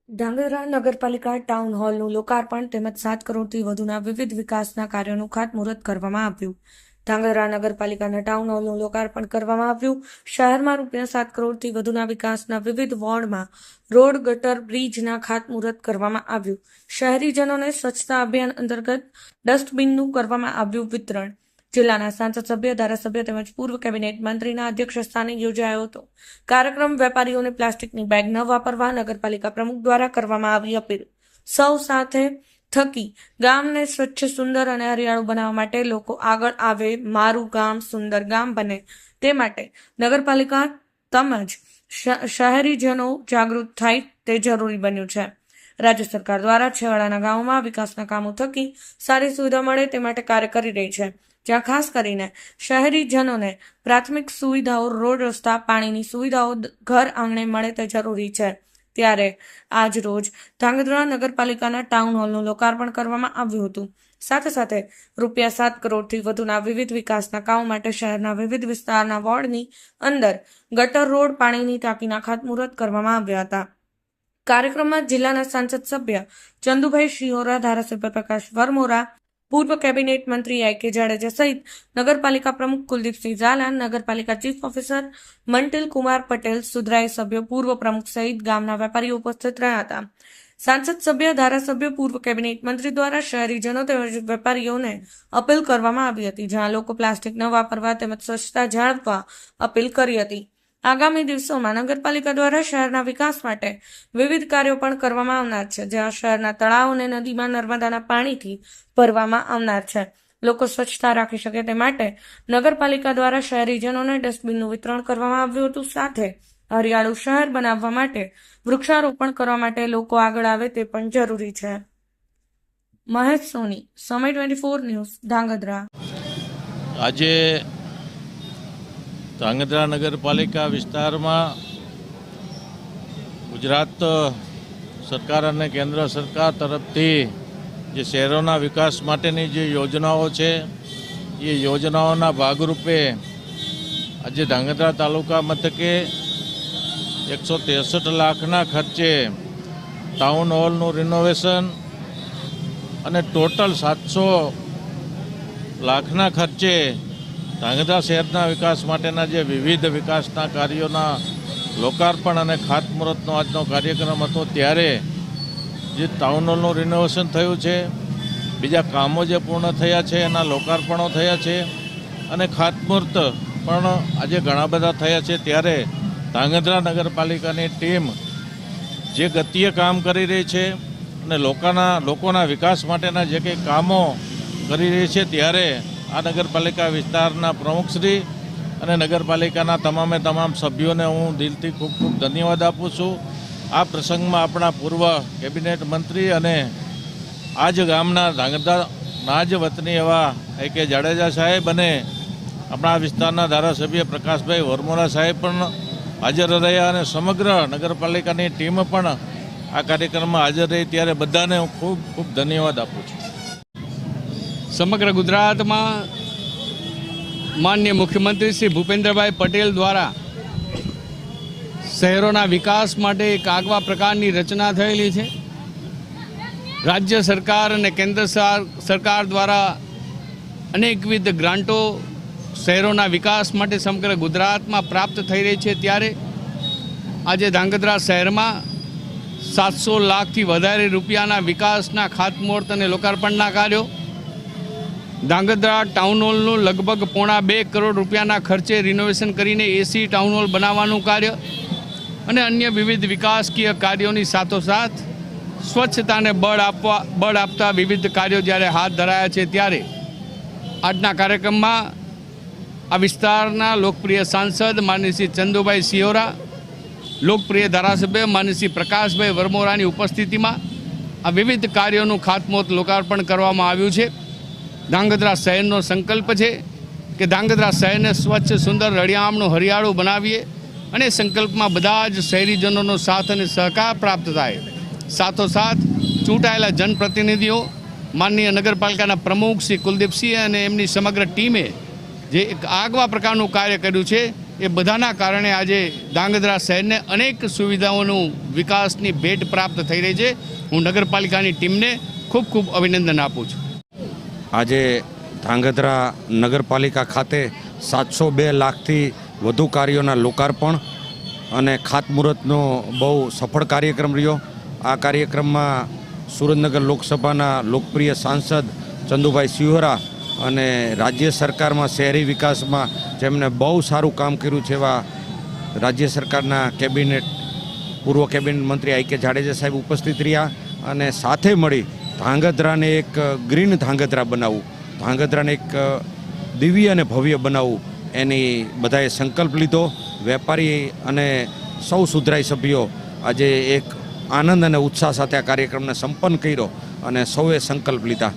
ધાંગધ્રા નગરપાલિકા ટાઉન હોલનું લોકાર્પણ તેમજ 7 કરોડથી વધુના વિવિધ વિકાસના કાર્યોનું ખાતમુહૂર્ત કરવામાં આવ્યું. ધાંગધ્રા નગરપાલિકાના ટાઉન હોલનું લોકાર્પણ કરવામાં આવ્યું. શહેરમાં ₹7 કરોડથી વધુના વિકાસના વિવિધ વોર્ડમાં રોડ, ગટર, બ્રિજના ખાતમુહૂર્ત કરવામાં આવ્યું. શહેરીજનોને સ્વચ્છતા અભિયાન અંતર્ગત ડસ્ટબિનનું કરવામાં આવ્યું વિતરણ. જિલ્લાના સાંસદ સભ્ય, ધારાસભ્ય તેમજ પૂર્વ કેબિનેટ મંત્રીના અધ્યક્ષસ્થાને યોજાયો હતો. કાર્યક્રમ વેપારીઓને પ્લાસ્ટિકની બેગ ન વાપરવા નગરપાલિકા પ્રમુખ દ્વારા કરવામાં આવી અપીલ. સૌ સાથે થકી ગામને સ્વચ્છ, સુંદર અને હરિયાળું બનાવવા માટે લોકો આગળ આવે, મારું ગામ સુંદર ગામ બને તે માટે નગરપાલિકા તેમજ શહેરીજનો જાગૃત થાય તે જરૂરી બન્યું છે. રાજ્ય સરકાર દ્વારા છેવાડાના ગામોમાં વિકાસના કામો થકી સારી સુવિધા મળે તે માટે કાર્ય કરી રહી છે, જ્યાં ખાસ કરીને શહેરીજનોને પ્રાથમિક સુવિધાઓ, રોડ, રસ્તા, પાણીની સુવિધાઓ ઘર આંગણે મળે તે જરૂરી છે. ત્યારે આજ રોજ ધાંગધ્રા નગરપાલિકાના ટાઉન હોલનું લોકાર્પણ કરવામાં આવ્યું હતું. સાથે સાથે ₹7 કરોડથી વધુના વિવિધ વિકાસના કામો માટે શહેરના વિવિધ વિસ્તારના વોર્ડની અંદર ગટર, રોડ, પાણીની ટાંકીના ખાતમુહૂર્ત કરવામાં આવ્યા હતા. કાર્યક્રમમાં જિલ્લાના સાંસદ સભ્ય ચંદુભાઈ શિહોરા, ધારાસભ્ય પ્રકાશ વરમોરા, પૂર્વ કેબિનેટ મંત્રી I.K. જાડેજા સહિત નગરપાલિકા પ્રમુખ કુલદીપસિંહ ઝાલા, નગરપાલિકા ચીફ ઓફિસર મંટિલ કુમાર પટેલ, સુધરાઈ સભ્યો, પૂર્વ પ્રમુખ સહિત ગામના વેપારીઓ ઉપસ્થિત રહ્યા હતા. સાંસદ સભ્ય, ધારાસભ્ય, પૂર્વ કેબિનેટ મંત્રી દ્વારા શહેરીજનો તેમજ વેપારીઓને અપીલ કરવામાં આવી હતી, જ્યાં લોકો પ્લાસ્ટિક ન વાપરવા તેમજ સ્વચ્છતા જાળવવા અપીલ કરી હતી. આગામી દિવસોમાં નગરપાલિકા દ્વારા શહેરના વિકાસ માટે વિવિધ કાર્યો પણ કરવામાં આવનાર છે, જ્યાં શહેરના તળાવ અને નદીમાં નર્મદાના પાણીથી ભરવામાં આવનાર છે. લોકો સ્વચ્છતા રાખી શકે તે માટે નગરપાલિકા દ્વારા શહેરીજનોને ડસ્ટબિનનું વિતરણ કરવામાં આવ્યું હતું. સાથે હરિયાળું શહેર બનાવવા માટે વૃક્ષારોપણ કરવા માટે લોકો આગળ આવે તે પણ જરૂરી છે. મહેશ સોની, સમય 24 ન્યૂઝ, ધાંગધ્રા. આજે ધાંગધ્રા નગરપાલિકા વિસ્તારમાં ગુજરાત સરકાર અને કેન્દ્ર સરકાર તરફથી જે શહેરોના વિકાસ માટેની જે યોજનાઓ છે એ યોજનાઓના ભાગરૂપે આજે ધાંગધ્રા તાલુકા મથકે 163 લાખના ખર્ચે ટાઉન હોલનું રિનોવેશન અને ટોટલ 700 લાખના ખર્ચે ધાંગધ્રા શહેરના વિકાસ માટેના જે વિવિધ વિકાસના કાર્યોના લોકાર્પણ અને ખાતમુહૂર્તનો આજનો કાર્યક્રમ હતો. ત્યારે જે ટાઉન હોલનું રિનોવેશન થયું છે, બીજા કામો જે પૂર્ણ થયા છે એના લોકાર્પણો થયા છે અને ખાતમુહૂર્ત પણ આજે ઘણા બધા થયા છે. ત્યારે ધાંગધ્રા નગરપાલિકાની ટીમ જે ગતિએ કામ કરી રહી છે અને લોકોના વિકાસ માટેના જે કંઈ કામો કરી રહી છે, ત્યારે આ નગરપાલિકા વિસ્તારના પ્રમુખશ્રી અને નગરપાલિકાના તમામ સભ્યોને હું દિલથી ખૂબ ખૂબ ધન્યવાદ આપું છું. આ પ્રસંગમાં આપણા પૂર્વ કેબિનેટ મંત્રી અને આ જ ગામના ધાંગધ્રાના જ વતની એવા I.K. જાડેજા સાહેબ અને આપણા વિસ્તારના ધારાસભ્ય પ્રકાશભાઈ વરમોરા સાહેબ પણ હાજર રહ્યા અને સમગ્ર નગરપાલિકાની ટીમ પણ આ કાર્યક્રમમાં હાજર રહી. ત્યારે બધાને હું ખૂબ ખૂબ ધન્યવાદ આપું છું. સમગ્ર ગુજરાતમાં માનનીય મુખ્યમંત્રી શ્રી ભૂપેન્દ્રભાઈ પટેલ દ્વારા શહેરોના વિકાસ માટે એક આગવા પ્રકારની રચના થયેલી છે. રાજ્ય સરકાર અને કેન્દ્ર સરકાર દ્વારા અનેકવિધ ગ્રાન્ટો શહેરોના વિકાસ માટે સમગ્ર ગુજરાતમાં પ્રાપ્ત થઈ રહી છે. ત્યારે આજે ધાંગધ્રા શહેરમાં 700 લાખથી વધારે રૂપિયાના વિકાસના ખાતમુહૂર્ત અને લોકાર્પણના કાર્યો, ધાંગધ્રા ટાઉન હોલનું લગભગ ₹2.25 કરોડ રૂપિયાના ખર્ચે રિનોવેશન કરીને AC ટાઉન હોલ બનાવવાનું કાર્ય અને અન્ય વિવિધ વિકાસકીય કાર્યોની સાથોસાથ સ્વચ્છતાને બળ આપતા વિવિધ કાર્યો જ્યારે હાથ ધરાયા છે. ત્યારે આજના કાર્યક્રમમાં આ વિસ્તારના લોકપ્રિય સાંસદ માનનીય શ્રી ચંદુભાઈ શિહોરા, લોકપ્રિય ધારાસભ્ય માનનીય શ્રી પ્રકાશભાઈ વરમોરાની ઉપસ્થિતિમાં આ વિવિધ કાર્યોનું ખાતમુહૂર્ત લોકાર્પણ કરવામાં આવ્યું છે. ધાંગધ્રા શહેરનો સંકલ્પ છે કે ધાંગધ્રા શહેરને સ્વચ્છ, સુંદર, રળિયામણું, હરિયાળું બનાવીએ અને સંકલ્પમાં બધા જ શહેરીજનોનો સાથ અને સહકાર પ્રાપ્ત થાય. સાથોસાથ ચૂંટાયેલા જનપ્રતિનિધિઓ, માનનીય નગરપાલિકાના પ્રમુખ શ્રી કુલદીપસિંહ અને એમની સમગ્ર ટીમે જે એક આગવા પ્રકારનું કાર્ય કર્યું છે એ બધાના કારણે આજે ધાંગધ્રા શહેરને અનેક સુવિધાઓનું વિકાસની ભેટ પ્રાપ્ત થઈ રહી છે. હું નગરપાલિકાની ટીમને ખૂબ ખૂબ અભિનંદન આપું છું. આજે ધાંગધ્રા નગરપાલિકા ખાતે 702 લાખથી વધુ કાર્યોના લોકાર્પણ અને ખાતમુહૂર્તનો બહુ સફળ કાર્યક્રમ રહ્યો. આ કાર્યક્રમમાં સુરેન્દ્રનગર લોકસભાના લોકપ્રિય સાંસદ ચંદુભાઈ સિહોરા અને રાજ્ય સરકારમાં શહેરી વિકાસમાં જેમણે બહુ સારું કામ કર્યું છે એવા રાજ્ય સરકારના પૂર્વ કેબિનેટ મંત્રી આઈ કે જાડેજા સાહેબ ઉપસ્થિત રહ્યા અને સાથે મળી ધાંગધ્રાને એક ગ્રીન ધાંગધ્રા બનાવવું, ધાંગધ્રાને એક દિવ્ય અને ભવ્ય બનાવવું એની બધાએ સંકલ્પ લીધો. વેપારી અને સૌ સુધરાઈ સભ્યો આજે એક આનંદ અને ઉત્સાહ સાથે આ કાર્યક્રમને સંપન્ન કર્યો અને સૌએ સંકલ્પ લીધા